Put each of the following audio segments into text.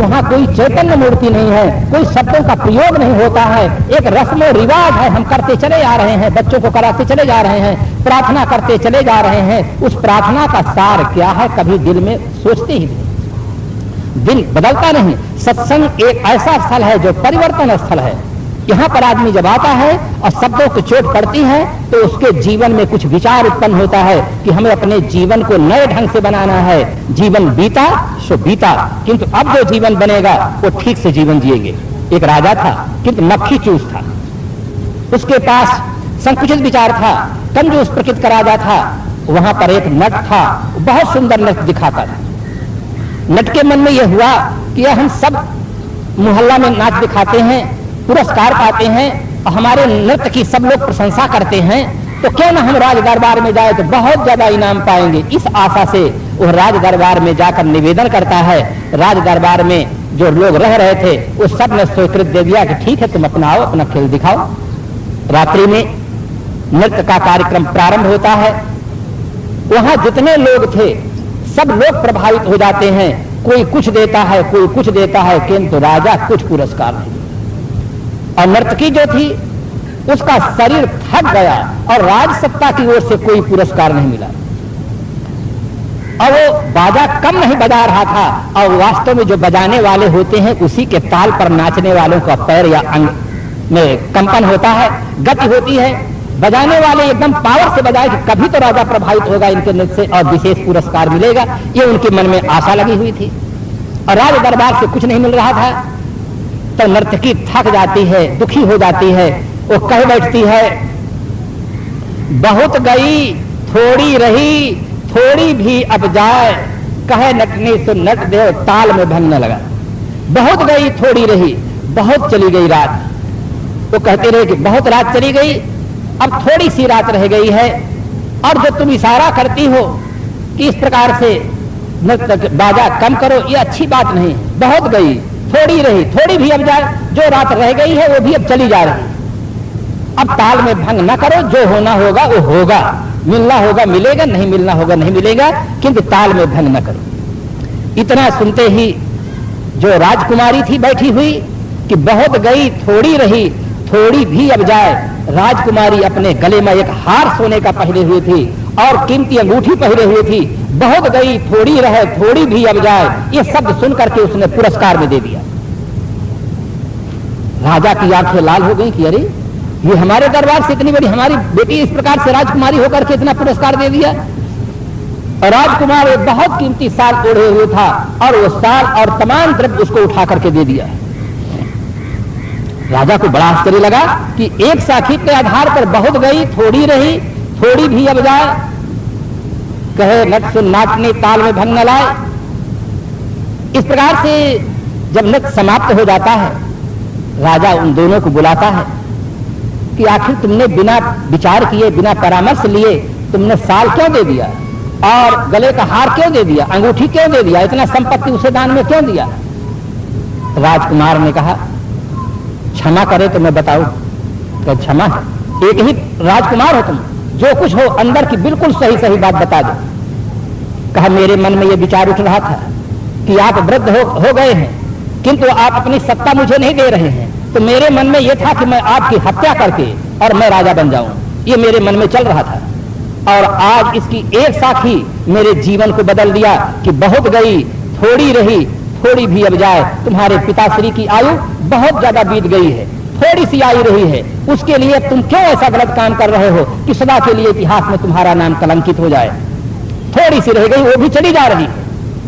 वहां कोई चैतन्य मूर्ति नहीं है, कोई शब्दों का प्रयोग नहीं होता है, एक रस्म और रिवाज है, हम करते चले जा रहे हैं, बच्चों को कराते चले जा रहे हैं, प्रार्थना करते चले जा रहे हैं। उस प्रार्थना का सार क्या है कभी दिल में सोचते ही नहीं, दिल बदलता नहीं। सत्संग एक ऐसा स्थल है जो परिवर्तन स्थल है। यहाँ पर आदमी जब आता है और शब्दों की चोट पड़ती है तो उसके जीवन में कुछ विचार उत्पन्न होता है कि हमें अपने जीवन को नए ढंग से बनाना है। जीवन बीता सो बीता, किंतु अब जो जीवन बनेगा वो ठीक से जीवन जिएंगे। एक राजा था किंतु मक्खी चूस था, उसके पास संकुचित विचार था, कंजूस प्रकृति का राजा था। वहां पर एक नट था, बहुत सुंदर नृत्य दिखाता था। नट के मन में यह हुआ कि हम सब मोहल्ला में नाच दिखाते हैं, पुरस्कार पाते हैं और हमारे नृत्य की सब लोग प्रशंसा करते हैं, तो क्यों ना हम राज दरबार में जाए तो बहुत ज्यादा इनाम पाएंगे। इस आशा से वह राज दरबार में जाकर निवेदन करता है। राज दरबार में जो लोग रह रहे थे वो सब ने स्वीकृत दे दिया कि ठीक है तुम अपना आओ, अपना खेल दिखाओ। रात्रि में नृत्य का कार्यक्रम प्रारंभ होता है। वहां जितने लोग थे सब लोग प्रभावित हो जाते हैं, कोई कुछ देता है, कोई कुछ देता है, किंतु राजा कुछ पुरस्कार नहीं। और नर्तकी जो थी उसका शरीर थक गया और राजसत्ता की ओर से कोई पुरस्कार नहीं मिला। और वो बाजा कम नहीं बजा रहा था, और वास्तव में जो बजाने वाले होते हैं उसी के ताल पर नाचने वालों का पैर या अंग में कंपन होता है, गति होती है। बजाने वाले एकदम पावर से बजाए कि कभी तो राजा प्रभावित होगा इनके नृत्य से और विशेष पुरस्कार मिलेगा, ये उनके मन में आशा लगी हुई थी। और राज दरबार से कुछ नहीं मिल रहा था तो नर्तकी थक जाती है, दुखी हो जाती है। वो कह बैठती है, बहुत गई थोड़ी रही, थोड़ी भी अब जाए, कहे नटनी तो नट देव ताल में भंग न लगा। बहुत गई थोड़ी रही, बहुत चली गई रात। वो कहते रहे कि बहुत रात चली गई, अब थोड़ी सी रात रह गई है। और जो तुम इशारा करती हो कि इस प्रकार से नृत्य बाजा कम करो, ये अच्छी बात नहीं। बहुत गई थोड़ी रही, थोड़ी भी अब जाए, जो रात रह गई है वो भी अब चली जा रही। अब ताल में भंग न करो, जो होना होगा वो होगा, मिलना होगा मिलेगा, नहीं मिलना होगा नहीं मिलेगा, किंतु ताल में भंग न करो। इतना सुनते ही जो राजकुमारी थी बैठी हुई कि बहुत गई थोड़ी रही, थोड़ी भी अब जाए। राजकुमारी अपने गले में एक हार सोने का पहने हुई थी और कीमती अंगूठी पहने हुई थी। बहुत गई थोड़ी रहे, थोड़ी भी अब जाए, ये शब्द सुनकर के उसने पुरस्कार में दे दिया। राजा की आंखें लाल हो गई कि अरे ये हमारे दरबार से इतनी बड़ी हमारी बेटी इस प्रकार से राजकुमारी होकर के इतना पुरस्कार दे दिया। और राजकुमार एक बहुत कीमती साल ओढ़े हुए था और वो साल और तमाम द्रव्य उसको उठा करके दे दिया। राजा को बड़ा आश्चर्य लगा कि एक साखी के आधार पर बहुत गई थोड़ी रही, थोड़ी भी अब जाए, कहे नट सुन नाचने ताल में भंग न लाए। इस प्रकार से जब नृत्य समाप्त हो जाता है, राजा उन दोनों को बुलाता है कि आखिर तुमने बिना विचार किए, बिना परामर्श लिए तुमने साल क्यों दे दिया और गले का हार क्यों दे दिया, अंगूठी क्यों दे दिया, इतना संपत्ति उसे दान में क्यों दिया। राजकुमार ने कहा क्षमा करे तो मैं बताऊं। तो क्षमा है, एक ही राजकुमार हो तुम, जो कुछ हो अंदर की बिल्कुल सही सही बात बता दो। कहा मेरे मन में यह विचार उठ रहा था कि आप वृद्ध हो गए हैं किंतु आप अपनी सत्ता मुझे नहीं दे रहे हैं, तो मेरे मन में यह था कि मैं आपकी हत्या करके और मैं राजा बन जाऊं, ये मेरे मन में चल रहा था। और आज इसकी एक साखी मेरे जीवन को बदल दिया कि बहुत गई थोड़ी रही, थोड़ी भी अब जाए। तुम्हारे पिताश्री की आयु बहुत ज्यादा बीत गई है, थोड़ी सी आयु रही है, उसके लिए तुम क्यों ऐसा गलत काम कर रहे हो कि सदा के लिए इतिहास में तुम्हारा नाम कलंकित हो जाए। थोड़ी सी रह गई, वो भी चली जा रही है।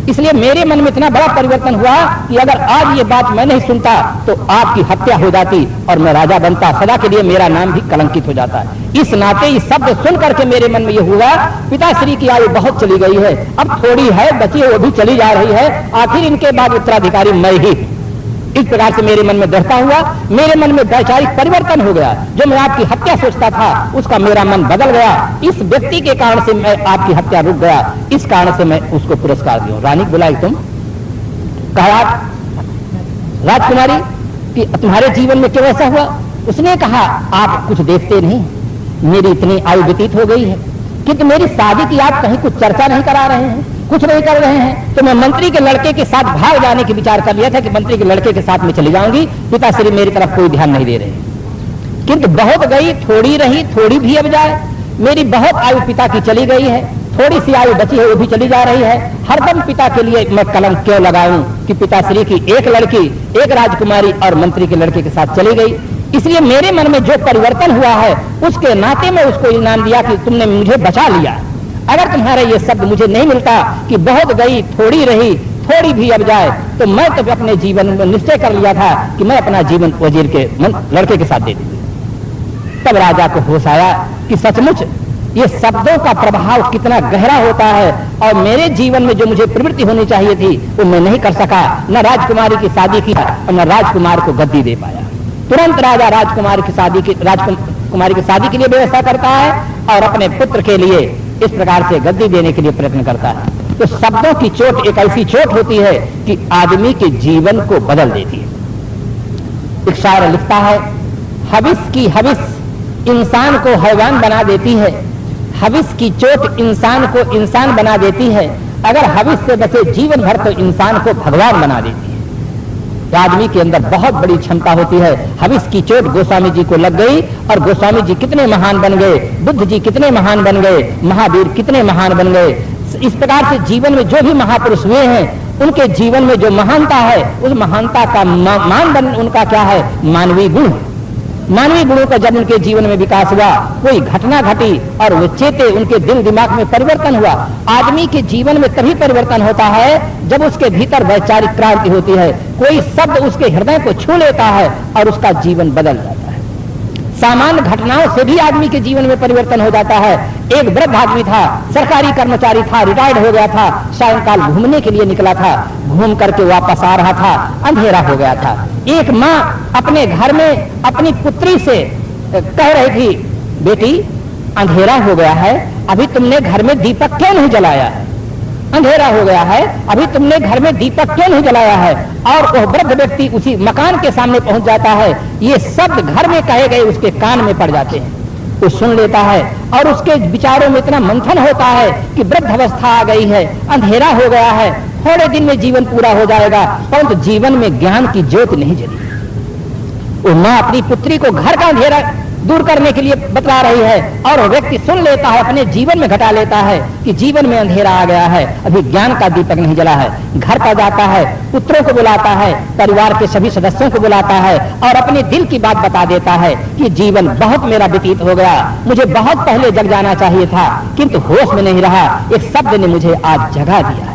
इसलिए मेरे मन में इतना बड़ा परिवर्तन हुआ कि अगर आज ये बात मैं नहीं सुनता तो आपकी हत्या हो जाती और मैं राजा बनता, सदा के लिए मेरा नाम भी कलंकित हो जाता है। इस नाते इस शब्द सुन करके मेरे मन में ये हुआ पिताश्री की आयु बहुत चली गई है, अब थोड़ी है बची है, वो भी चली जा रही है, आखिर इनके बाद उत्तराधिकारी मैं ही। इस प्रकार से मेरे मन में दृढ़ता हुआ, मेरे मन में वैचारिक परिवर्तन हो गया। जो मैं आपकी हत्या सोचता था उसका मेरा मन बदल गया। इस व्यक्ति के कारण से मैं आपकी हत्या रुक गया, इस कारण से मैं उसको पुरस्कार दिया। रानी बुलाई तुम, कहा राजकुमारी कि तुम्हारे जीवन में क्यों ऐसा हुआ। उसने कहा आप कुछ देखते नहीं, मेरी इतनी आयु व्यतीत हो गई है किंतु मेरी शादी की आप कहीं कुछ चर्चा नहीं करा रहे हैं, कुछ नहीं कर रहे हैं। तो मैं मंत्री के लड़के के साथ भाग जाने की विचार कर लिया था कि मंत्री के लड़के के साथ में चली जाऊंगी, पिताश्री मेरी तरफ कोई ध्यान नहीं दे रहे। किंतु बहुत गई, थोड़ी रही, थोड़ी भी अब जाए। मेरी बहुत आयु पिता की चली गई है, थोड़ी सी आयु बची है वो भी चली जा रही है। हरदम पिता के लिए मैं कलंक क्यों लगाऊं कि पिताश्री की एक लड़की, एक राजकुमारी और मंत्री के लड़के के साथ चली गई। इसलिए मेरे मन में जो परिवर्तन हुआ है उसके नाते में उसको इनाम दिया कि तुमने मुझे बचा लिया। अगर तुम्हारा ये शब्द मुझे नहीं मिलता कि बहुत गई, थोड़ी रही, थोड़ी भी अब जाए, तो मैं तो अपने जीवन में निश्चय कर लिया था कि मैं अपना जीवन वजीर के लड़के के साथ दे दूंगी। तब राजा को होश आया कि सचमुच ये शब्दों का प्रभाव कितना गहरा होता है, और मेरे जीवन में जो मुझे प्रवृत्ति होनी चाहिए थी वो मैं नहीं कर सका। न राजकुमारी की शादी की और न राजकुमार को गद्दी दे पाया। तुरंत राजा राजकुमारी की शादी के लिए व्यवस्था करता है और अपने पुत्र के लिए इस प्रकार से गद्दी देने के लिए प्रयत्न करता है। तो शब्दों की चोट एक ऐसी चोट होती है कि आदमी के जीवन को बदल देती है। एक शायर लिखता है, हविस की हविस इंसान को हैवान बना देती है, हविस की चोट इंसान को इंसान बना देती है, अगर हविस से बचे जीवन भर तो इंसान को भगवान बना देती है। आदमी के अंदर बहुत बड़ी क्षमता होती है। हविस की चोट गोस्वामी जी को लग गई और गोस्वामी जी कितने महान बन गए, बुद्ध जी कितने महान बन गए, महावीर कितने महान बन गए। इस प्रकार से जीवन में जो भी महापुरुष हुए हैं उनके जीवन में जो महानता है उस महानता का मानदंड उनका क्या है? मानवीय गुण। मानवीय गुणों का जब उनके जीवन में विकास हुआ, कोई घटना घटी और वो चेते, उनके दिल दिमाग में परिवर्तन हुआ। आदमी के जीवन में तभी परिवर्तन होता है जब उसके भीतर वैचारिक क्रांति होती है, कोई शब्द उसके हृदय को छू लेता है और उसका जीवन बदल जाता है। सामान्य घटनाओं से भी आदमी के जीवन में परिवर्तन हो जाता है। एक वृद्ध आदमी था, सरकारी कर्मचारी था, रिटायर्ड हो गया था, सायंकाल घूमने के लिए निकला था, घूम करके वापस आ रहा था, अंधेरा हो गया था। एक माँ अपने घर में अपनी पुत्री से कह रही थी, बेटी अंधेरा हो गया है, अभी तुमने घर में दीपक क्यों नहीं जलाया है? अंधेरा हो गया है, अभी तुमने घर में दीपक क्यों नहीं जलाया है? और वह वृद्ध व्यक्ति उसी मकान के सामने पहुंच जाता है। ये शब्द घर में कहे गए उसके कान में पड़ जाते हैं, वो सुन लेता है और उसके विचारों में इतना मंथन होता है कि वृद्ध अवस्था आ गई है, अंधेरा हो गया है, थोड़े दिन में जीवन पूरा हो जाएगा, परंतु जीवन में ज्ञान की ज्योत नहीं जली। वो माँ अपनी पुत्री को घर का अंधेरा दूर करने के लिए बतला रही है और व्यक्ति सुन लेता है, अपने जीवन में घटा लेता है कि जीवन में अंधेरा आ गया है, अभी ज्ञान का दीपक नहीं जला है। घर पर जाता है, पुत्रों को बुलाता है, परिवार के सभी सदस्यों को बुलाता है और अपने दिल की बात बता देता है कि जीवन बहुत मेरा व्यतीत हो गया, मुझे बहुत पहले जग जाना चाहिए था किंतु होश में नहीं रहा, एक शब्द ने मुझे आज जगा दिया है।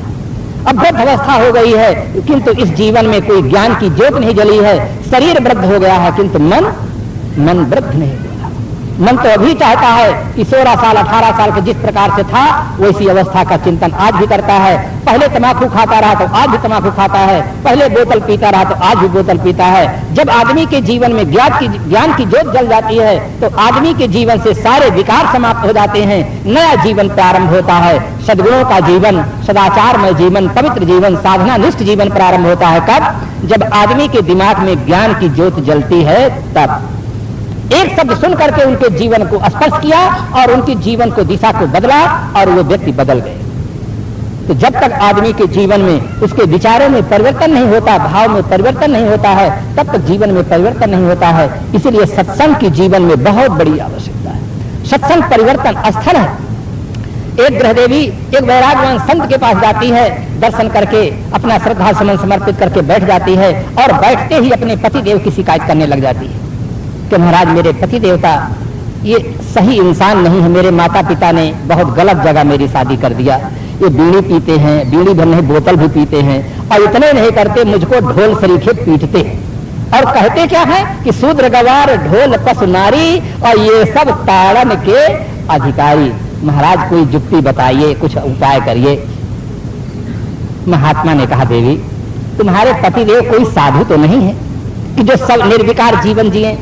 अब वृद्ध अवस्था हो गई है किंतु इस जीवन में कोई ज्ञान की ज्योत नहीं जली है। शरीर वृद्ध हो गया है किंतु मन वृद्ध नहीं हुआ। मन तो अभी चाहता है कि 16 साल 18 साल के जिस प्रकार से था वैसी अवस्था का चिंतन आज भी करता है। पहले तंबाकू खाता रहा तो आज भी तंबाकू खाता है, पहले बोतल पीता रहा तो आज भी बोतल पीता है। जब आदमी के जीवन में ज्ञान की ज्योत जल जाती है तो आदमी के जीवन से सारे विकार समाप्त हो जाते हैं, नया जीवन प्रारंभ होता है। सद्गुणों का जीवन, सदाचारमय जीवन, पवित्र जीवन, साधना निष्ठ जीवन प्रारंभ होता है। कब? जब आदमी के दिमाग में ज्ञान की ज्योत जलती है। तब एक शब्द सुन करके उनके जीवन को स्पर्श किया और उनके जीवन को दिशा को बदला और वो व्यक्ति बदल गए। तो जब तक आदमी के जीवन में उसके विचारों में परिवर्तन नहीं होता, भाव में परिवर्तन नहीं होता है, तब तक जीवन में परिवर्तन नहीं होता है। इसीलिए सत्संग की जीवन में बहुत बड़ी आवश्यकता है। सत्संग परिवर्तन स्थल है। एक गृहदेवी एक वैरागवान संत के पास जाती है, दर्शन करके अपना श्रद्धा सुमन समर्पित करके बैठ जाती है और बैठते ही अपने पति देव की शिकायत करने लग जाती है कि महाराज मेरे पति देवता ये सही इंसान नहीं है, मेरे माता पिता ने बहुत गलत जगह मेरी शादी कर दिया, ये बीड़ी पीते हैं, बीड़ी भर नहीं बोतल भी पीते हैं और इतने नहीं करते मुझको ढोल सरीखे पीटते हैं और कहते क्या है कि शूद्र गवार ढोल पशु नारी और ये सब ताड़न के अधिकारी। महाराज कोई जुक्ति बताइए, कुछ उपाय करिए। महात्मा ने कहा देवी तुम्हारे पति देव कोई साधु तो नहीं है कि जो सब निर्विकार जीवन जिए?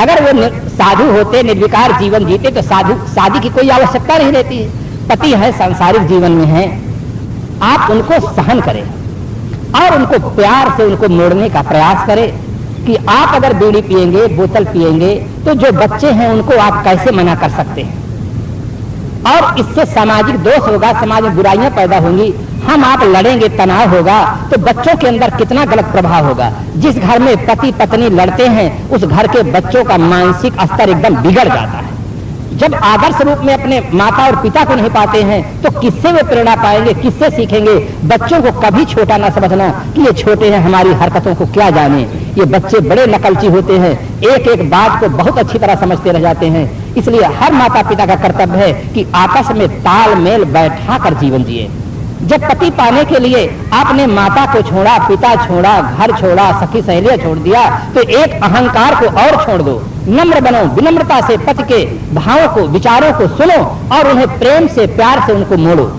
अगर वो साधु होते, निर्विकार जीवन जीते तो शादी की कोई आवश्यकता नहीं रहती है। पति है, सांसारिक जीवन में है, आप उनको सहन करें और उनको प्यार से उनको मोड़ने का प्रयास करें कि आप अगर बीड़ी पिएंगे, बोतल पिएंगे तो जो बच्चे हैं उनको आप कैसे मना कर सकते हैं? और इससे सामाजिक दोष होगा, समाज में बुराइयां पैदा होंगी, हम आप लड़ेंगे, तनाव होगा, तो बच्चों के अंदर कितना गलत प्रभाव होगा। जिस घर में पति पत्नी लड़ते हैं उस घर के बच्चों का मानसिक स्तर एकदम बिगड़ जाता है। जब आदर्श रूप में अपने माता और पिता को नहीं पाते हैं तो किससे वे प्रेरणा पाएंगे, किससे सीखेंगे। बच्चों को कभी छोटा ना समझना कि ये छोटे हैं, हमारी हरकतों को क्या जाने। ये बच्चे बड़े नकलची होते हैं, एक एक बात को बहुत अच्छी तरह समझते रह जाते हैं। इसलिए हर माता पिता का कर्तव्य है कि आपस में तालमेल बैठा कर जीवन जिए। जब पति पाने के लिए आपने माता को छोड़ा, पिता छोड़ा, घर छोड़ा, सखी सहेलियां छोड़ दिया, तो एक अहंकार को और छोड़ दो, नम्र बनो, विनम्रता से पति के भावों को, विचारों को सुनो और उन्हें प्रेम से, प्यार से उनको मोड़ो।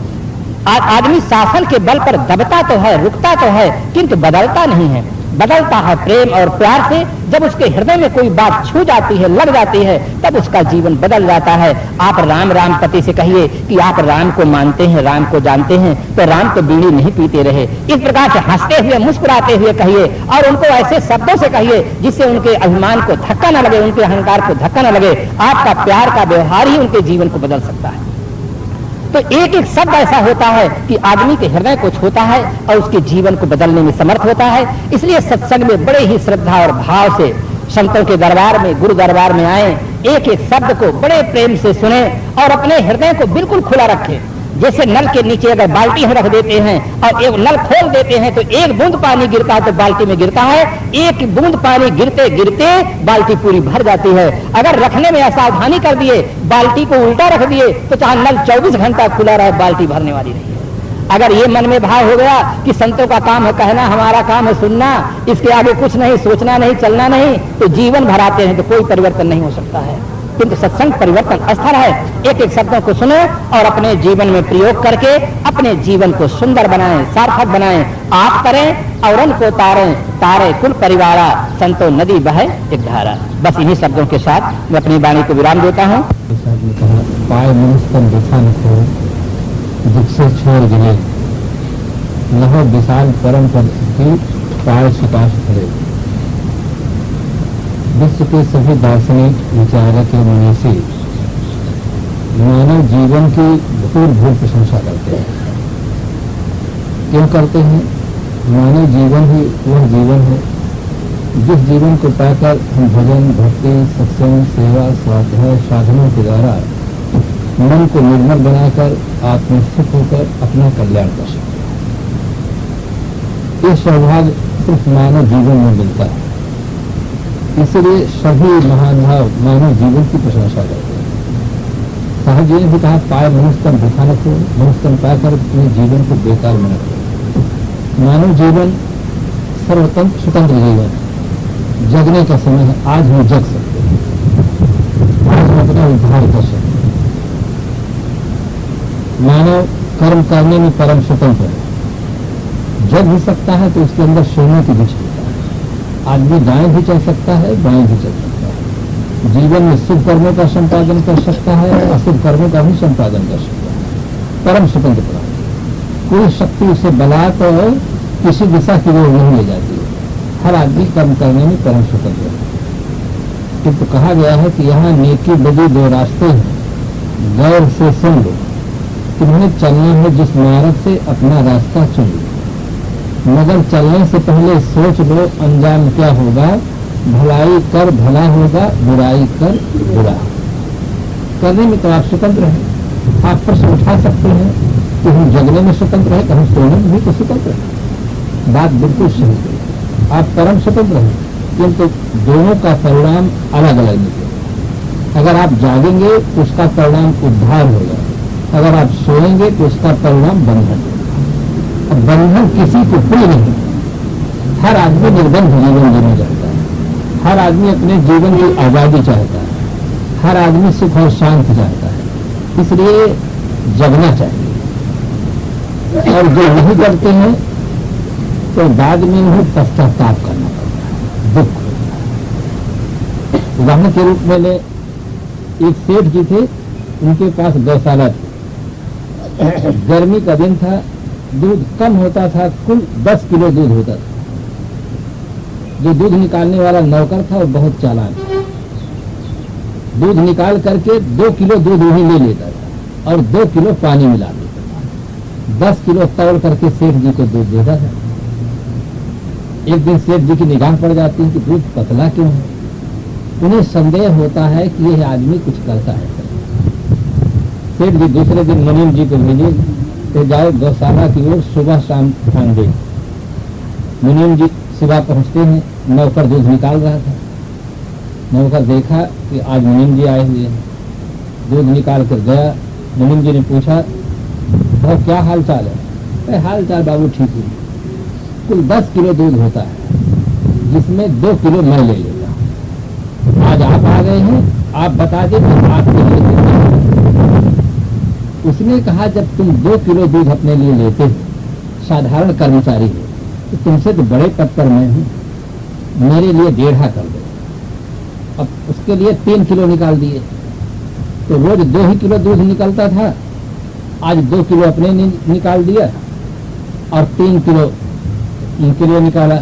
आदमी शासन के बल पर दबता तो है, रुकता तो है, किंतु बदलता नहीं है। बदलता है प्रेम और प्यार से। जब उसके हृदय में कोई बात छू जाती है, लग जाती है, तब उसका जीवन बदल जाता है। आप राम राम पति से कहिए कि आप राम को मानते हैं, राम को जानते हैं, तो राम तो बीड़ी नहीं पीते रहे। इस प्रकार से हंसते हुए, मुस्कुराते हुए कहिए और उनको ऐसे शब्दों से कहिए जिससे उनके अभिमान को धक्का न लगे, उनके अहंकार को धक्का न लगे। आपका प्यार का व्यवहार ही उनके जीवन को बदल सकता है। तो एक एक शब्द ऐसा होता है कि आदमी के हृदय को छूता है और उसके जीवन को बदलने में समर्थ होता है। इसलिए सत्संग में बड़े ही श्रद्धा और भाव से संतों के दरबार में, गुरु दरबार में आए, एक एक शब्द को बड़े प्रेम से सुने और अपने हृदय को बिल्कुल खुला रखें। जैसे नल के नीचे अगर बाल्टी हम रख देते हैं और एक नल खोल देते हैं तो एक बूंद पानी गिरता है तो बाल्टी में गिरता है, एक बूंद पानी गिरते गिरते बाल्टी पूरी भर जाती है। अगर रखने में असावधानी कर दिए, बाल्टी को उल्टा रख दिए, तो चाहे नल 24 घंटा खुला रहे, बाल्टी भरने वाली नहीं है। अगर ये मन में भाव हो गया कि संतों का काम है कहना, हमारा काम है सुनना, इसके आगे कुछ नहीं, सोचना नहीं, चलना नहीं, तो जीवन भर आते हैं तो कोई परिवर्तन नहीं हो सकता है। किंतु सत्संग परिवर्तन स्थल है। एक एक शब्दों को सुनो और अपने जीवन में प्रयोग करके अपने जीवन को सुंदर बनाएं, सार्थक बनाएं। आप करें और उनको तारें, तारे कुल परिवारा, संतो नदी बहे एक धारा। बस इन्हीं शब्दों के साथ मैं अपनी वाणी को विराम देता हूँ। पाय मनुष्यन दिखान को जिससे छोड़ गिरे, लहो विशाल परम पद की पाय सुकाश करे। विश्व के सभी दार्शनिक विचारक के मनीषी मानव जीवन की भूर भूर प्रशंसा करते हैं। क्यों करते हैं? मानव जीवन ही वह जीवन है जिस जीवन को पाकर हम भजन, भक्ति, सत्संग, सेवा, स्वाध्याय साधनों के द्वारा मन को निर्मल बनाकर आत्मस्थित होकर अपना कल्याण कर सकते हैं। ये सौभाग्य सिर्फ मानव जीवन में मिलता है। इसलिए सभी महानुभाव मानव जीवन की प्रशंसा करते हैं। साहब जी ने भी कहा, पाए मनुष्यतम दिखाना को, मनुष्यतम पाकर अपने जीवन को बेकार में रखो। मानव जीवन सर्वतंत्र स्वतंत्र जीवन, जगने का समय है। आज हम जग सकते हैं, आज हम अपना उद्धार कर सकते हैं। मानव कर्म करने में परम स्वतंत्र है, जग भी सकता है तो उसके अंदर सोने की भी आदमी दाएं भी चल सकता है, बाएं भी चल सकता है। जीवन में शुभ कर्मों का संपादन कर सकता है, अशुभ कर्मों का भी संपादन कर सकता है। परम स्वतंत्र प्राणी, कोई शक्ति उसे बला तो किसी दिशा की ओर नहीं ले जाती है। हर आदमी कर्म करने में परम स्वतंत्र है। किंतु कहा गया है कि यहाँ नेकी बदी दो रास्ते हैं, गौर से सुन लो। तुम्हें चलना है जिस मार्ग से, अपना रास्ता चुन लो, मगर चलने से पहले सोच लो अंजाम क्या होगा। भलाई कर भला होगा, बुराई कर बुरा। करने में तो आप स्वतंत्र हैं। आप प्रश्न उठा सकते हैं कि हम जगने में स्वतंत्र हैं, हम सोने में भी तो स्वतंत्र हैं। बात बिल्कुल सही है, आप परम स्वतंत्र हैं, किंतु दोनों का परिणाम अलग अलग निकले। अगर आप जागेंगे तो उसका परिणाम उद्धार होगा, अगर आप सोएंगे तो उसका परिणाम बंधन होगा। बंधन किसी को प्रिय नहीं। हर आदमी निर्बंध जीवन जीना चाहता है, हर आदमी अपने जीवन की आजादी चाहता है, हर आदमी सुख और शांति चाहता है। इसलिए जगना चाहिए और जो नहीं करते हैं तो बाद में उन्हें पश्चाताप करना पड़ता है, दुख। उदाहरण के रूप में ले, एक सेठ जी थे, उनके पास गौशाला थी। गर्मी का दिन था, दूध कम होता था, कुल 10 किलो दूध होता था। जो दूध निकालने वाला नौकर था वो बहुत चालाक था। दूध निकाल करके 2 किलो दूध वहीं ले लेता था और 2 किलो पानी मिला देते, 10 किलो तौल करके सेठ जी को दूध देता था। एक दिन सेठ जी की निगाह पड़ जाती है कि दूध पतला क्यों है। उन्हें संदेह होता है कि यह आदमी कुछ करता है। सेठ जी दूसरे दिन मुनीम जी को भेजे तो जाओ गौशाला की ओर सुबह शाम ध्यान दे। मुनीम जी सुबह पहुंचते हैं, नौकर दूध निकाल रहा था। नौकर देखा कि आज मुनीम जी आए हुए हैं, दूध निकाल कर गया। मुनीम जी ने पूछा, भाव क्या हाल चाल है? हाल चाल बाबू ठीक है। कुल 10 किलो दूध होता है, जिसमें 2 किलो मैं ले लेता। आज आप आ गए हैं, आप बता दें तो आपके लिए कितना। उसने कहा, जब तुम 2 किलो दूध अपने लिए लेते हो, साधारण कर्मचारी हो, तो तुमसे तो बड़े पद पर मैं हूं, मेरे लिए 1.5 कर दो। अब उसके लिए 3 किलो निकाल दिए, तो रोज 2 ही किलो दूध निकलता था। आज 2 किलो अपने निकाल दिया और 3 किलो इनके लिए निकाला,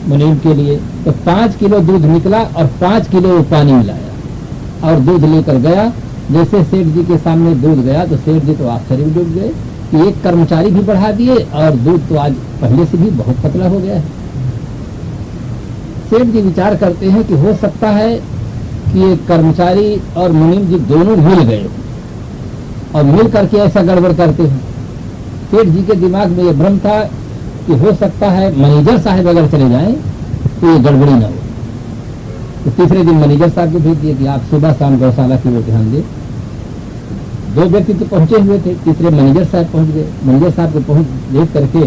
मुनीम के लिए। तो 5 किलो दूध निकला और 5 किलो पानी मिलाया और दूध लेकर गया। जैसे सेठ जी के सामने दूध गया तो सेठ जी तो आश्चर्य में डूब गए कि एक कर्मचारी भी बढ़ा दिए और दूध तो आज पहले से भी बहुत पतला हो गया है। सेठ जी विचार करते हैं कि हो सकता है कि ये कर्मचारी और मुनीम जी दोनों मिल गए और मिल करके ऐसा गड़बड़ करते हैं। सेठ जी के दिमाग में ये भ्रम था कि हो सकता है मैनेजर साहब अगर चले जाएं तो ये गड़बड़ी ना हो। तो तीसरे दिन मैनेजर साहब को भेज दिया कि आप सुबह शाम गौशाला की ओर ध्यान दें। 2 व्यक्ति तो पहुंचे हुए थे, तीसरे मैनेजर साहब पहुंच गए। मैनेजर साहब को पहुंच देख करके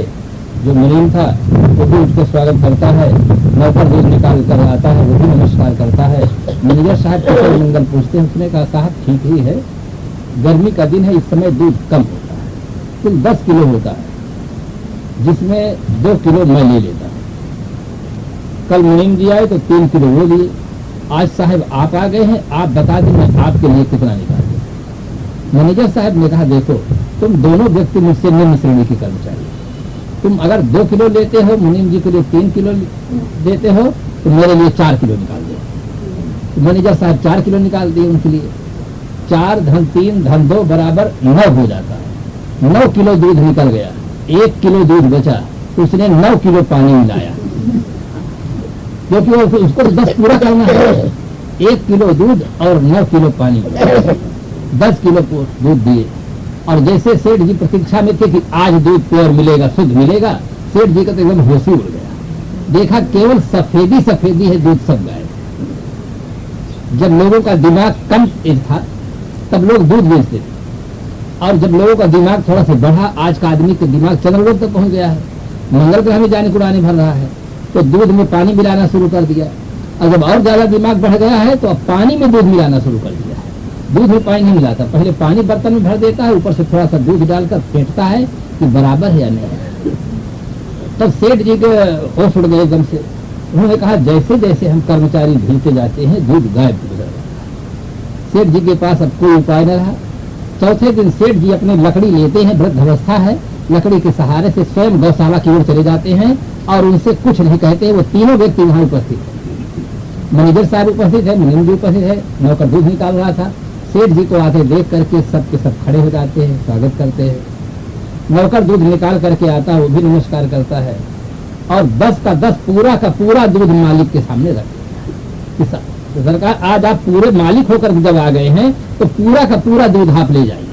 जो मुनीम था वो भी उसका स्वागत करता है, नौकर दूध निकाल कर आता है, वो भी नमस्कार करता है। मैनेजर साहब को मंगल पूछते हैं। उसने कहा, साहब ठीक ही है, गर्मी का दिन है, इस समय दूध कम होता है, कुल 10 किलो होता है, जिसमें 2 किलो मैं ले लेता हूं। कल मुनीम जी आए तो 3 किलो वो लिए। आज साहब आप आ गए हैं, आप बता दें मैं आपके लिए कितना निकाल दूं। मैनेजर साहब ने कहा, देखो तुम दोनों व्यक्ति मुझसे निम्न श्रेणी के कर्मचारी, तुम अगर 2 किलो लेते हो, मुनीम जी के लिए 3 किलो देते हो, तो मेरे लिए 4 किलो निकाल दो। तो मैनेजर साहब 4 किलो निकाल दिए उनके लिए। 4 धन 3 धन 2 बराबर 9 हो जाता है। 9 किलो दूध निकल गया, 1 किलो दूध बचा, उसने 9 किलो पानी मिलाया, क्योंकि उसको 10 पूरा करना है। 1 किलो दूध और 9 किलो पानी, 10 किलो दूध दिए। और जैसे सेठ जी प्रतीक्षा में थे कि आज दूध प्योर मिलेगा, शुद्ध मिलेगा, सेठ जी का तो एकदम होश ही उड़ गया। देखा केवल सफेदी सफेदी है, दूध सब गायब। जब लोगों का दिमाग कम तेज था तब लोग दूध बेचते थे, और जब लोगों का दिमाग थोड़ा सा बढ़ा, आज का आदमी का दिमाग चंद्रलोक तक पहुंच गया है, मंगल ग्रह में जाने कुरानी भर रहा है, तो दूध में पानी मिलाना शुरू कर दिया। और जब और ज्यादा दिमाग बढ़ गया है तो अब पानी में दूध मिलाना शुरू कर दिया है। दूध में पानी नहीं मिलाता, पहले पानी बर्तन में भर देता है, ऊपर से थोड़ा सा दूध डालकर फेंटता है कि बराबर है या नहीं। तब सेठ जी के होश उड़ गए एकदम से। उन्होंने कहा, जैसे जैसे हम कर्मचारी ढीलते जाते हैं, दूध गायब हो जाता है। सेठ जी के पास अब कोई उपाय न रहा। चौथे दिन सेठ जी अपनी लकड़ी लेते हैं, वृद्ध अवस्था है, लकड़ी के सहारे से स्वयं गौशाला की ओर चले जाते हैं और उनसे कुछ नहीं कहते। वो तीनों व्यक्ति वहां उपस्थित है, मैनेजर साहब उपस्थित है, मुनीम जी उपस्थित है, नौकर दूध निकाल रहा था। सेठ जी को आते देख करके सब के सब खड़े हो जाते हैं, स्वागत करते हैं। नौकर दूध निकाल करके आता है, वो भी नमस्कार करता है और 10 का 10 पूरा का पूरा दूध मालिक के सामने रख दिया। सरकार, आज आप पूरे मालिक होकर जब आ गए हैं तो पूरा का पूरा दूध आप ले जाइए,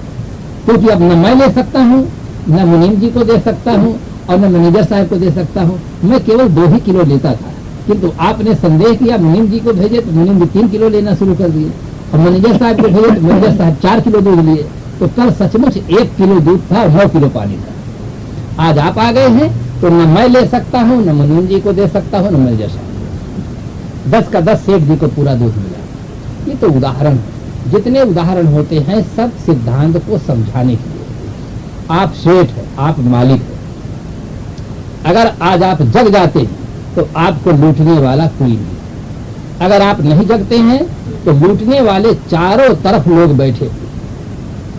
क्योंकि अब न मैं ले सकता हूँ, न मुनीम जी को दे सकता हूँ और न मैनेजर साहब को दे सकता हूँ। मैं केवल 2 ही किलो लेता था, किंतु आपने संदेह किया, मुनीम जी को भेजे तो मुनीम जी 3 किलो लेना शुरू कर दिए, और मैनेजर साहब को भेजे तो मैनेजर साहब 4 किलो दूध लिए। तो कल सचमुच 1 किलो दूध था और 9 किलो पानी था। आज आप आ गए हैं तो न मैं ले सकता हूँ, न मुनीम जी को दे सकता हूँ, न मैनेजर साहब। 10 का 10 सेठ जी को पूरा दूध मिला। ये तो उदाहरण है। जितने उदाहरण होते हैं सब सिद्धांत को समझाने के लिए। आप सेठ है, आप मालिक है, अगर आज आप जग जाते हैं तो आपको लूटने वाला कोई नहीं। अगर आप नहीं जगते हैं तो लूटने वाले चारों तरफ लोग बैठे।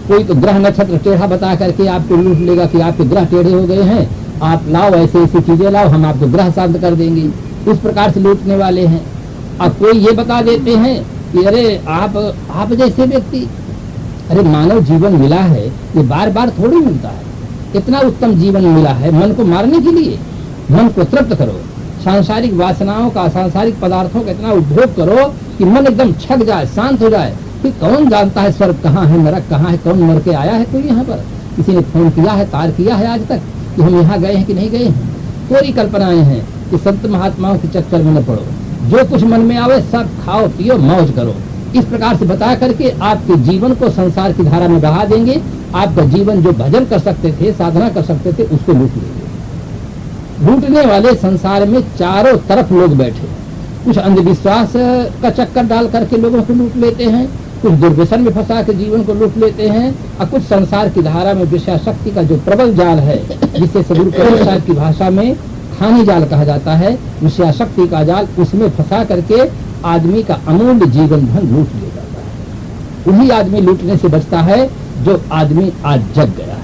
कोई तो ग्रह नक्षत्र टेढ़ा बता करके आपको लूट लेगा कि आपके ग्रह टेढ़े हो गए हैं, आप लाओ ऐसे ऐसी चीजें लाओ, हम आपको ग्रह शांत कर देंगे। इस प्रकार से लूटने वाले हैं। अब कोई ये बता देते हैं कि अरे आप जैसे व्यक्ति अरे मानव जीवन मिला है, ये बार बार थोड़ी मिलता है। इतना उत्तम जीवन मिला है मन को मारने के लिए। मन को तृप्त करो, सांसारिक वासनाओं का, सांसारिक पदार्थों का इतना उपभोग करो कि मन एकदम छक जाए, शांत हो जाए। कि कौन जानता है स्वर्ग कहाँ है, नरक कहाँ है, कौन मर के आया है कोई यहाँ पर? किसी ने फोन किया है, तार किया है आज तक कि हम यहाँ गए हैं कि नहीं गए हैं? पूरी कल्पनाएं हैं कि संत महात्माओं के चक्कर में न पड़ो, जो कुछ मन में आवे सब खाओ पियो मौज करो। इस प्रकार से बता करके आपके जीवन को संसार की धारा में बहा देंगे। आपका जीवन जो भजन कर सकते थे, साधना कर सकते थे, उसको लूट लेंगे। लूटने वाले संसार में चारों तरफ लोग बैठे, कुछ अंधविश्वास का चक्कर डाल करके लोगों को लूट लेते हैं, कुछ दुर्व्यसन में फंसा के जीवन को लूट लेते हैं, और कुछ संसार की धारा में विषय शक्ति का जो प्रबल जाल है, जिसे सदगुरु कबीर साहब की भाषा में खानी जाल कहा जाता है, विषय शक्ति का जाल, उसमें फंसा करके आदमी का अमूल्य जीवन धन लूट ले जाता है। वही आदमी लूटने से बचता है जो आदमी आज जग गया है।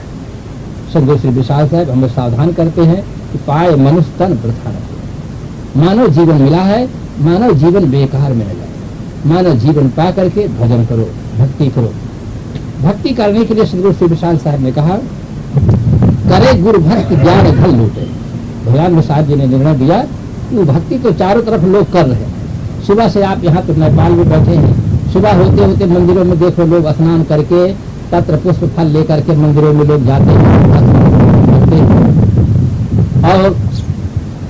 सदगुरु श्री विशाल साहब हमें सावधान करते हैं कि पाए मनुष्य तन वृथा न हो। मानव जीवन मिला है, मानव जीवन बेकार में न जाए। मानव जीवन पा करके भजन करो, भक्ति करो। भक्ति करने के लिए सदगुरु श्री विशाल साहब ने कहा, करे गुरु भक्ति ज्ञान धन लूटे। भगवान साहब जी ने निर्णय दिया कि भक्ति तो चारों तरफ लोग कर रहे हैं। सुबह से आप यहाँ तो नेपाल में बैठे हैं, सुबह होते होते मंदिरों में देखो लोग स्नान करके पत्र पुष्प फल लेकर के मंदिरों में लोग जाते हैं और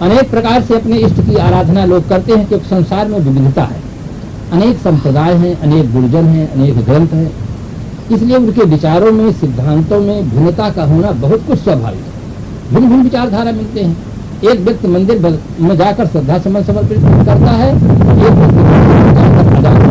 अनेक प्रकार से अपने इष्ट की आराधना लोग करते हैं, क्योंकि संसार में विविधता है, अनेक संप्रदाय हैं, अनेक गुरुजन हैं, अनेक ग्रंथ हैं, इसलिए उनके विचारों में, सिद्धांतों में भिन्नता का होना बहुत कुछ स्वाभाविक है। भिन्न भिन्न विचारधारा मिलते हैं। एक व्यक्ति मंदिर में जाकर श्रद्धा सुमन समर्पित करता है, एक व्यक्ति जाकर अजान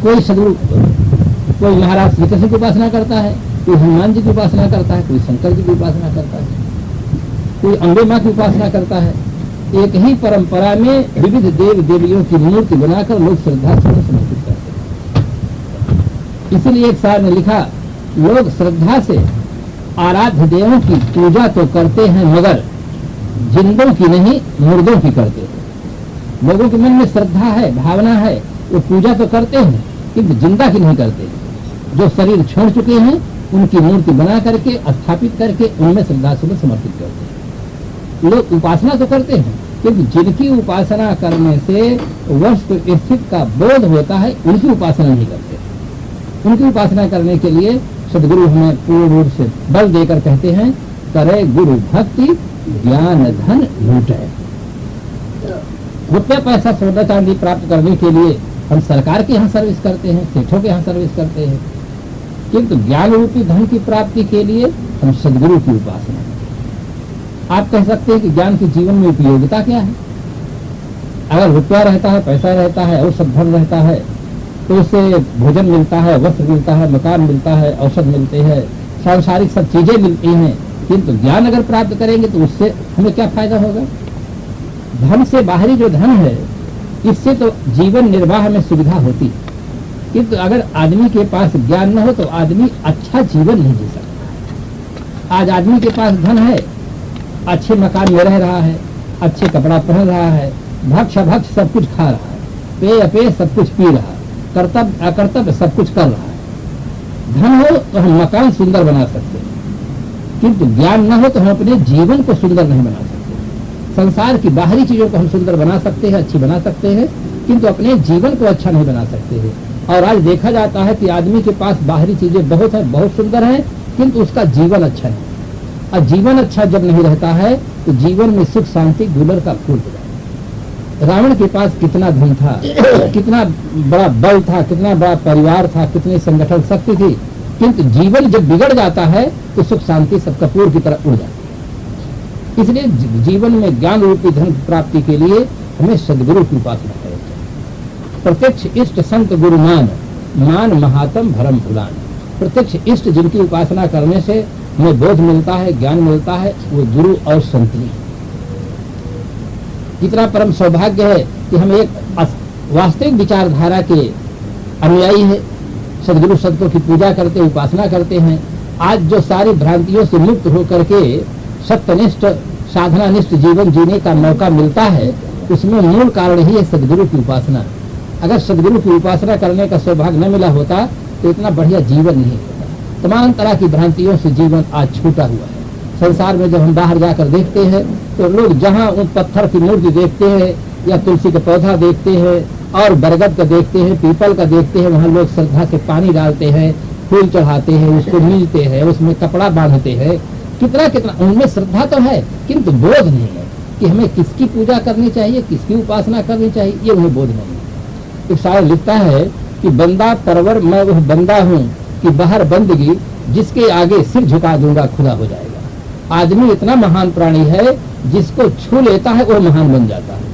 कोई सदगुरु, कोई महाराज श्री कृष्ण की उपासना करता है, कोई हनुमान जी की उपासना करता है, कोई शंकर जी की उपासना करता है, कोई अम्बे माँ की उपासना करता है। एक ही परंपरा में विविध देव देवियों की मूर्ति बनाकर लोग श्रद्धा से समर्पित करते हैं। इसलिए एक साहब ने लिखा, लोग श्रद्धा से आराध्य देवों की पूजा तो करते हैं, मगर जिंदों की नहीं, मुर्दों की करते हैं। लोगों के मन में श्रद्धा है, भावना है, वो पूजा तो करते हैं, किंतु जिंदा की नहीं करते। जो शरीर छोड़ चुके हैं उनकी मूर्ति बना करके स्थापित करके उनमें श्रद्धा सुमन समर्पित करते हैं। लोग उपासना तो करते हैं, किंतु जिनकी उपासना करने से वस्तु स्थिति का बोध होता है, उनकी उपासना नहीं करते। उनकी उपासना करने के लिए सदगुरु हमें पूर्ण रूप से बल देकर कहते हैं, करे गुरु भक्ति ज्ञान धन लूटे। रुपया पैसा सोना चांदी प्राप्त करने के लिए हम सरकार के यहाँ सर्विस करते हैं, सेठों के यहाँ सर्विस करते हैं, किंतु ज्ञान रूपी धन की प्राप्ति के लिए हम सदगुरु की उपासना करते हैं। आप कह सकते हैं कि ज्ञान के जीवन में उपयोगिता क्या है? अगर रुपया रहता है, पैसा रहता है, और सब धन रहता है, तो उससे भोजन मिलता है, वस्त्र मिलता है, मकान मिलता है, औषध मिलते हैं, सांसारिक सब चीजें मिलती हैं, किंतु ज्ञान अगर प्राप्त करेंगे तो उससे हमें क्या फायदा होगा? धन से बाहरी जो धन है, इससे तो जीवन निर्वाह में सुविधा होती है, किंतु अगर आदमी के पास ज्ञान न हो तो आदमी अच्छा जीवन नहीं जी सकता। आज आदमी के पास धन है, अच्छे मकान में रह रहा है, अच्छे कपड़ा पहन रहा है, भक्ष अभक्ष सब कुछ खा रहा है, पेय अपेय सब कुछ पी रहा है, कर्तव्य अकर्तव्य सब कुछ कर रहा है। धन हो तो हम मकान सुंदर बना सकते हैं, किंतु ज्ञान न हो तो हम अपने जीवन को सुंदर नहीं बना सकते। संसार की बाहरी चीजों को हम सुंदर बना सकते हैं, अच्छी बना सकते हैं, किंतु अपने जीवन को अच्छा नहीं बना सकते हैं। और आज देखा जाता है कि आदमी के पास बाहरी चीजें बहुत है, बहुत सुंदर है, किंतु उसका जीवन अच्छा नहीं। और जीवन अच्छा जब नहीं रहता है तो जीवन में सुख शांति गुलर का फूल हो जाता है। रावण के पास कितना धन था, कितना बड़ा बल था, कितना बड़ा परिवार था, कितनी संगठन शक्ति थी, किंतु जीवन जब बिगड़ जाता है तो सुख शांति सब कपूर की तरह उड़ जाती है। इसलिए जीवन में ज्ञान रूपी धन प्राप्ति के लिए हमें सदगुरु की उपासना करें। प्रत्यक्ष इष्ट संत गुरु मान, मान महात्म भरम भुलान। प्रत्यक्ष इष्ट जिनकी उपासना करने से हमें बोध मिलता है, ज्ञान मिलता है, वो गुरु और संत ही। कितना परम सौभाग्य है कि हम एक वास्तविक विचारधारा के अनुयायी है, सदगुरु सदकों की पूजा करते, उपासना करते हैं। आज जो सारी भ्रांतियों से मुक्त होकर के सत्यनिष्ठ साधनानिष्ठ जीवन जीने का मौका मिलता है, उसमें मूल कारण ही है सदगुरु की उपासना। अगर सदगुरु की उपासना करने का सौभाग्य न मिला होता तो इतना बढ़िया जीवन नहीं होता। तमाम तरह की भ्रांतियों से जीवन आज छूटा हुआ है। संसार में जब हम बाहर जाकर देखते हैं तो लोग जहाँ उन पत्थर की मूर्ति देखते हैं या तुलसी का पौधा देखते हैं और बरगद का देखते हैं, पीपल का देखते हैं, वहाँ लोग श्रद्धा से पानी डालते हैं, फूल चढ़ाते हैं, उसको मीलते हैं, उसमें कपड़ा बांधते हैं, कितना कितना उनमें श्रद्धा तो है, किंतु बोध नहीं है कि हमें किसकी पूजा करनी चाहिए, किसकी उपासना करनी चाहिए, ये उन्हें बोध नहीं है। एक शायर लिखता है कि बंदा परवर मैं वह बंदा हूँ कि बाहर बंदगी जिसके आगे सिर झुका दूंगा खुदा हो जाएगा। आदमी इतना महान प्राणी है, जिसको छू लेता है वो महान बन जाता है।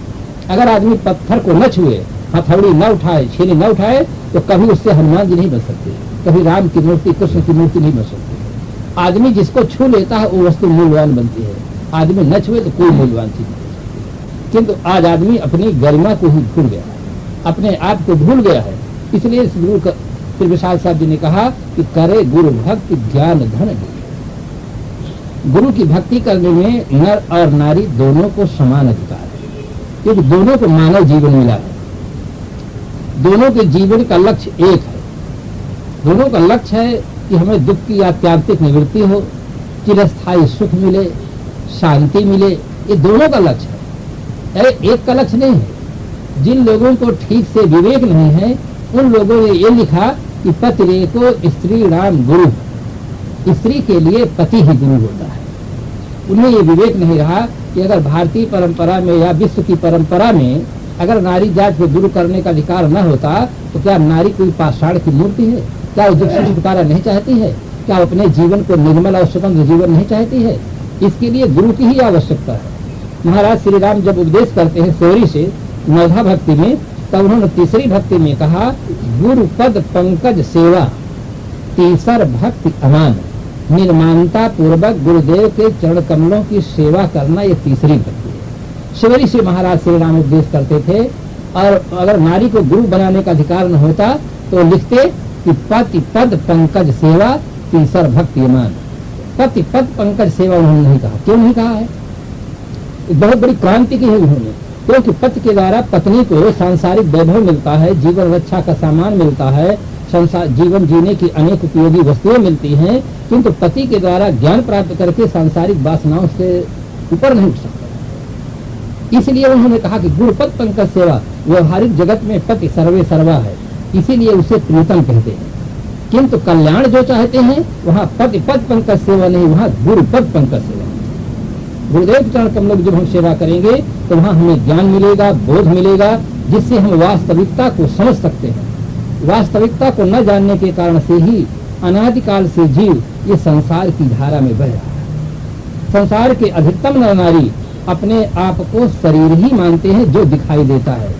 अगर आदमी पत्थर को न छुए, हथौड़ी न उठाए, छेनी न उठाए, तो कभी उससे हनुमान जी नहीं बन सकते, कभी राम की मूर्ति, कृष्ण की मूर्ति नहीं बन सकती। आदमी जिसको छू लेता है वो वस्तु मूल्यवान बनती है, आदमी न छुए तो कोई मूल्यवान चीज नहीं बनती। किंतु आज आदमी अपनी गरिमा को ही भूल गया है, अपने आप को भूल गया है। इसलिए इस गुरु श्री विशाल साहब जी ने कहा कि करे गुरु भक्ति ज्ञान धन। गुरु की भक्ति करने में नर और नारी दोनों को समान अधिकार है, क्योंकि दोनों को मानव जीवन मिला है। दोनों के जीवन का लक्ष्य एक है। दोनों का लक्ष्य है कि हमें दुख की आत्यांतिक निवृत्ति हो, चिरस्थायी सुख मिले, शांति मिले, ये दोनों का लक्ष्य है, एक का लक्ष्य नहीं है। जिन लोगों को ठीक से विवेक नहीं है, उन लोगों ने ये लिखा कि पति रेको स्त्री राम गुरु, स्त्री के लिए पति ही गुरु होता है। उन्हें ये विवेक नहीं रहा कि अगर भारतीय परंपरा में या विश्व की परंपरा में अगर नारी जात को गुरु करने का अधिकार न होता तो क्या नारी कोई पाषाण की मूर्ति है? क्या वो दुख से छुटकारा नहीं चाहती है? क्या अपने जीवन को निर्मल और स्वतंत्र जीवन नहीं चाहती है? इसके लिए गुरु की ही आवश्यकता है। महाराज श्री राम जब उपदेश करते हैं सोरी से नवधा भक्ति में, तब उन्होंने तीसरी भक्ति में कहा गुरु पद पंकज सेवा तीसर भक्ति अमान, निर्मानता पूर्वक गुरुदेव के चरण कमलों की सेवा करना, ये तीसरी भक्ति है। शिवरी से महाराज श्री राम उपदेश करते थे, और अगर नारी को गुरु बनाने का अधिकार न होता तो लिखते कि पति पद पंकज सेवा तीसर भक्ति अमान। पति पद पंकज सेवा उन्होंने नहीं कहा। क्यों नहीं कहा है? बहुत बड़ी क्रांति की है उन्होंने, क्योंकि पति के द्वारा पत्नी को सांसारिक वैभव मिलता है, जीवन रक्षा का सामान मिलता है, संसार जीवन जीने की अनेक उपयोगी वस्तुएं मिलती हैं, किंतु पति के द्वारा ज्ञान प्राप्त करके सांसारिक वासनाओं से ऊपर नहीं उठ सकता। इसलिए उन्होंने कहा कि गुरुपद पंकज सेवा, व्यवहारिक जगत में पति सर्वे सर्वा है, इसीलिए उसे प्रीतम कहते हैं। किंतु कल्याण जो चाहते हैं वहाँ पति पद पंकज सेवा नहीं, वहाँ गुरुपद पंकज सेवा। गुरुदेव के चरण कमलों की जब हम सेवा करेंगे तो वहाँ हमें ज्ञान मिलेगा, बोध मिलेगा, जिससे हम वास्तविकता को समझ सकते हैं। वास्तविकता को न जानने के कारण से ही अनादिकाल से जीव ये संसार की धारा में बह रहा है। संसार के अधिकतम नर नारी अपने आप को शरीर ही मानते हैं जो दिखाई देता है।